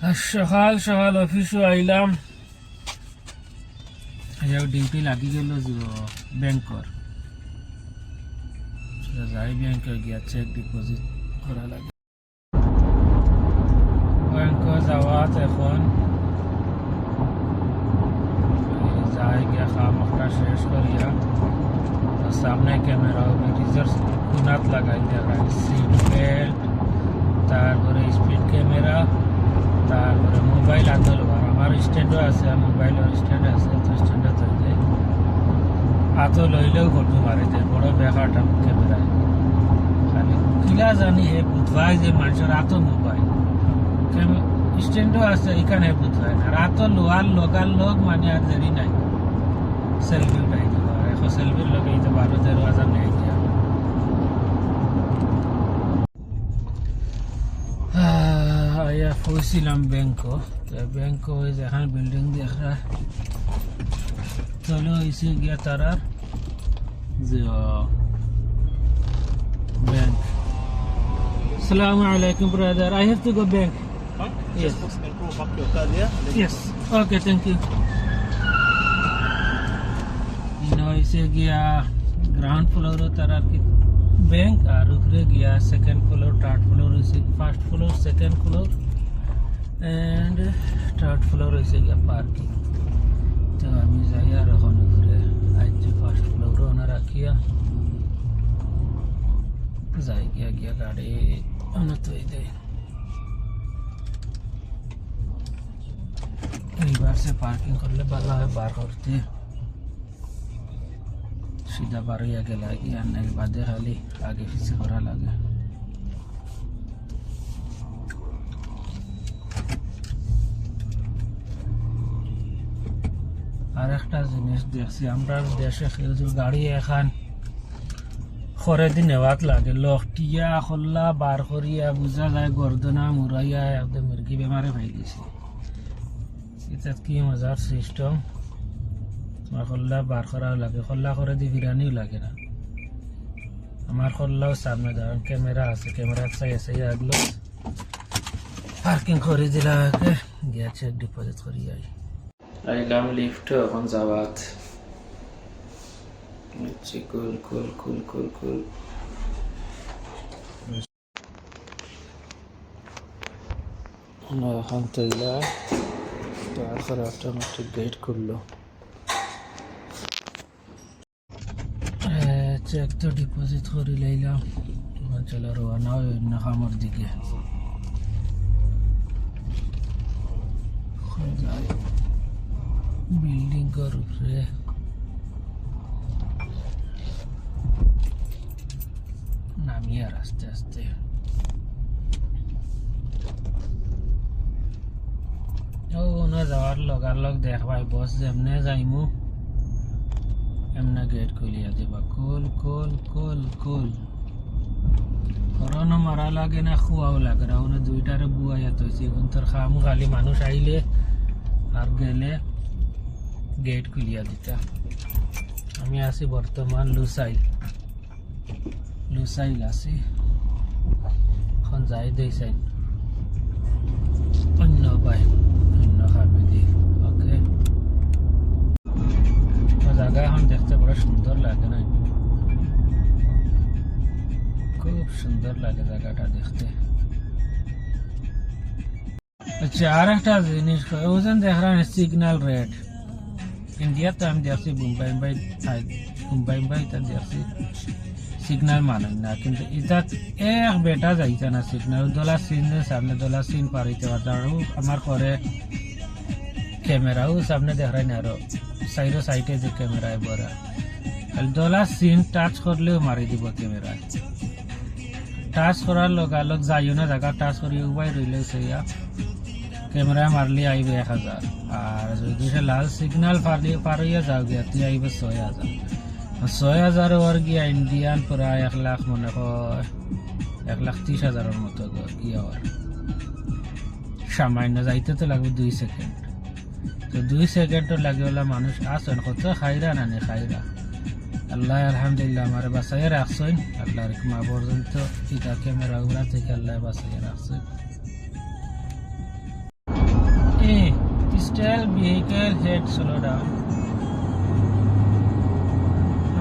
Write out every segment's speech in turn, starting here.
আর সকাল সকাল অফিসও আইলাম, ডিউটি লাগি গেল ব্যাংকর, যাই ব্যাংকে গিয়া চেক ডিপোজিট করা লাগে। ব্যাংকে যাওয়াত এখন যাই গিয়া খাম একটা শেষ করিয়া সামনে ক্যামেরা ব্রিজের কোনাত লাগাই দেখায় সিট বেল্ট, তারপরে স্পিড ক্যামেরা, তারপরে মোবাইল আতল আমার স্ট্যান্ডও আছে, মোবাইলের স্ট্যান্ড আছে, তো স্ট্যান্ডে ধরলে আতল লইলেও ফটো মারি দেয় বড় বেকারটা ক্যামেরায়। খালি কিলা জানি হে বুধবাই যে মানুষের আত মোবাইল স্ট্যান্ডও আছে, এখানে বুধবাই না রাত লোয়ার লোকাল লোক মানে আর দেরি নাই সেলফি উঠাই দেবো। আর এখন সেলফির লোক এই তো 12-13,000 নেই দিয়া পৌঁছিলাম ব্যাংকও। ব্যাংক যেখানে বিল্ডিং দেখা চলে হয়েছে গিয়া তারার যে ব্যাংক। আসসালামু আলাইকুম brother, I have to go bank. Yes. Yes. Okay, thank you. হয়েছে গিয়া গ্রাউন্ড ফ্লোর তারার কি ব্যাংক, আর উপরে গিয়া সেকেন্ড ফ্লোর, থার্ড ফ্লোর হয়েছে, first floor, second floor and third floor হয়েছে গিয়া পার্কিং। তো আমি যাই আর এখন উপরে আইছি ফার্স্ট ফ্লোর ওনা রাখিয়া যাই গিয়া গাড়ি ওনা তো দেয়। এইবার সে পার্কিং করলে ভালো হয়, বার করতে सीधा बारह आगे लगे और नहीं बादे खाली आगे पीछे करा लगे। আর একটা জিনিস দেখছি আমরা দেশে গাড়ি এখন খরে দিন নেওয়াত লাগে, লকটিয়া খোল্লা বার করিয়া বুঝা যায় গর্দনা মুরাইয়া একদম মুরগি বেমারে ভাই দিছে। এটা কি মজার সিস্টেম, খোল্লা বার করাও লাগে, খোল্লা করে দিয়ে বিরানিও লাগে না। আমার খোল্লাও সামনে ধরেন ক্যামেরা আছে, ক্যামেরা চাই আগলো পার্কিং করে দিলাকে গিয়া চেক ডিপোজিট করি আইলাম লিফট। এখন যাওয়াত কুল কুল কুল কুল কুল এখন তৈলা বার করে অটোমেটিক গেট খুললো। চেক তো ডিপোজিট করে লাইলাম, চলো রওনা হয় অন্য খামার দিকে। বিল্ডিং এর উপরে নামি আর আস্তে আস্তে না যাওয়ার লগালগ দেখবাই বস যেমনে যাইমু এমনা গেট খুলিয়া দিবা। কুল কুল কুল কুল হরণও মারা লাগে না, খুয়াও লাগে না। ওনে দুইটারে বুয়াইয়া তৈছি এখন তোর খাম খালি মানুষ আইলে আর গেলে গেট খুলিয়া দিতা। আমি আছি বর্তমান লুসাইল আছি, এখন যাই দেই অন্য পাই অন্য খাবে দি। ওকে, জায়গা এখন দেখতে বড় সুন্দর লাগে না, খুব সুন্দর লাগে জায়গাটা দেখতে। আচ্ছা, আর একটা জিনিস ওজন দেখলাম সিগন্যাল রেড। ইন্ডিয়াতে আমি দেখছি মুম্বাই দেখছি সিগন্যাল মানেন না, কিন্তু এটা এক বেটা যাইছে না সিগন্যাল দোলা সিন সামনে দোলা সিন পারিতে পারো। আমার ঘরে ক্যামেরাও সামনে দেখায় না, আরো সাইডে যে ক্যামেরায় বড়া দোলা সিন টাচ করলেও মারি দিব ক্যামেরায়। টাচ করার লগালগ যাইও না, জায়গা টাচ করি উবাই রইলে সেইয়া ক্যামেরা মারলে আইবে 1000, আর যদি সে লাল সিগন্যাল পারিয়া যাও গিয়া তুই আইবে 6000। 6000 ওর গিয়া ইন্ডিয়ান প্রায় 1 লাখ, মনে হয় 1,30,000 মতো গিয়া। ওর সামান্য যাইতে তো লাগবে 2 সেকেন্ড, তো 2 সেকেন্ডও লাগে ওলা মানুষ আসেন কত খাইরা না নে খাইরা। আল্লাহ আলহামদুলিল্লাহ আমার বাসায় রাখছেন, আল্লাহর মা পর্যন্ত এটা ক্যামেরা উড়া থেকে আল্লাহ বাসায় রাখছেন। স্টেল ভেহিকেল হেড স্লো ডাউন,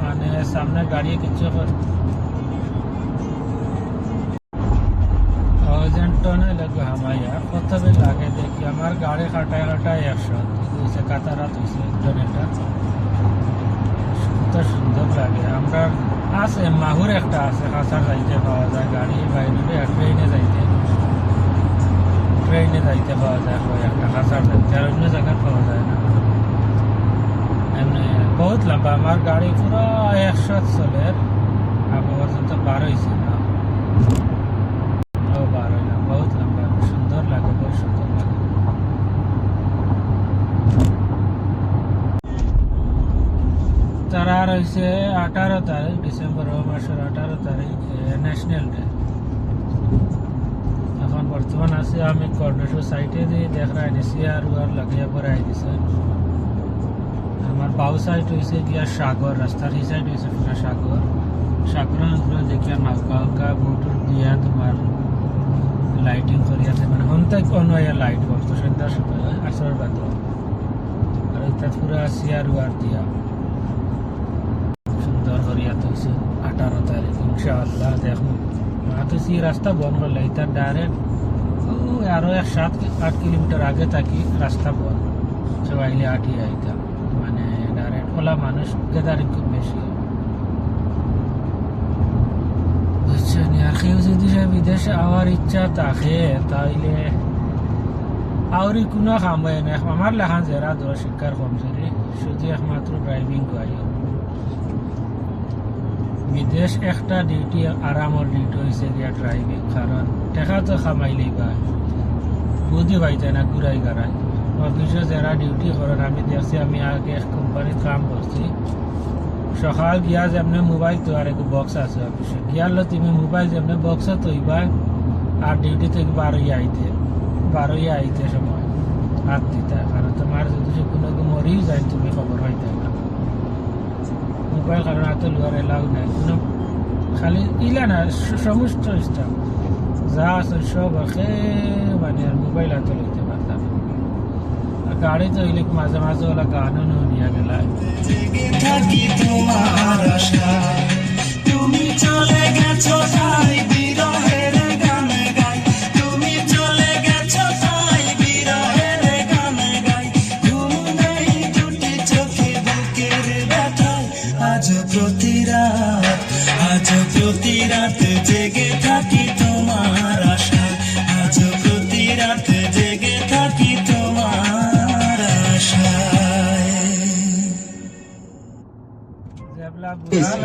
মানে সামনে গাড়ি কিছু টনে লাগবে হামাইয়া কত বেল লাগে দেখি। আমার গাড়ি খাটায় খাটায় 100 কাতারাত হয়েছে জনেটা, কত সুন্দর লাগে। আমরা আছে মাহুর একটা আছে কাছার যাইতে পাওয়া যায় গাড়ি বাইরে, ট্রেনে যাইতে পাওয়া যায় একটা কাছার যাইতে, আর অন্য জায়গায় পাওয়া যায় না। এমনি বহুত লম্বা আমার গাড়ি, পুরো 100 চলে, আগে পর্যন্ত বার হয়েছে না, বার হয় না, বহুত লম্বা, সুন্দর লাগে, বহুত সুন্দর লাগে। তারা রয়েছে 18 তারিখ ডিসেম্বর মাসের 18 তারিখ ন্যাশনাল ডে। এখন বর্তমান আছে আমি কর্নেশ্বর সাইটে দিয়ে দেখ রাখছি, আর লাগিয়ে পরে আই দিছে। আমার বাউ সাইড হয়েছে গিয়া সাগর, রাস্তার এই সাইড হয়েছে পুরা সাগর। সাগরের উপরে দেখিয়া নৌকা উকা বুটুর দিয়া তোমার লাইটিং করিয়াছে, মানে হন্তাই কোনো লাইট করতো সন্ধ্যার সময় আসর বাদ, আর এটা পুরা সিয়ার উয়ার দিয়া সুন্দর করিয়া হয়েছে। 18 তারিখ ইনশাআল্লাহ দেখো মাতুসি রাস্তা বন্ধ করলে, এটা ডাইরেক্ট আরো 7-8 কিলোমিটার আগে থাকি রাস্তা বন্ধ, সবাইলে আটিয়ে আইতাম, মানে ডাইরেক্ট ওলা মানুষ গেদারিং খুব বেশি। বুঝছেন, আর কেউ যদি বিদেশে আওয়ার ইচ্ছা থাকে তাইলে আউরি কোনো কাম হয় না। আমার লেখান যারা ধরো শিক্ষার কমজোরি, শুধু একমাত্র ড্রাইভিং গাড়ি। বিদেশ একটা ডিউটি, আরামর ডিউটি হয়েছে গিয়া ড্রাইভিং, কারণ টেকা তো খামাইলেই বা বুদ্ধি পাইতে না ঘুরাই গাড়াই। অফিসে যারা ডিউটি করেন, আমি দেখছি, আমি আগে এক কোম্পানির কাম করছি, সকাল গিয়া যেমনি মোবাইল তো আর এক বক্স আছে অফিসে, গিয়াল তুমি মোবাইল যেমনি বক্সে তৈবা, আর ডিউটি থেকে বারোই আইতে সময় হাত দিতে, কারণ তোমার যদি কোনো মরেই যায় তুমি খবর হইতে না। মোবাইল কারণ হাতে লোয়ার এলাও নাই কোনো, খালি ইলা না সমস্ত স্টাফ যা আছে সব মানে আর মোবাইল হাতে লইতে পারতাম। আর গাড়ি তো ইলেক মাঝে মাঝে ওলা গানও নিয়ে গেলাম। তুমি চলে গেছো তাই বিরহের গান গাই, তুমি চলে গেছো তাই বিরহের গান গাই, ঘুম নেই দুটি চোখে বুকের ব্যথায়, আজ প্রতি রাত জেগে থাকি তোমার আশায়, আজ প্রতি রাত জেগে থাকি তোমার আশায়।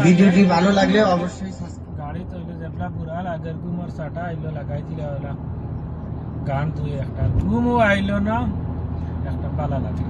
ভিডিওটি ভালো লাগলে অবশ্যই গাড়ি তো যেবলা বুড়াল আগের ঘুমর সাটা আইলো লাগাই দিলে ওলা গান তুই একটা ঘুমও আইলো না, একটা পালা লাগে।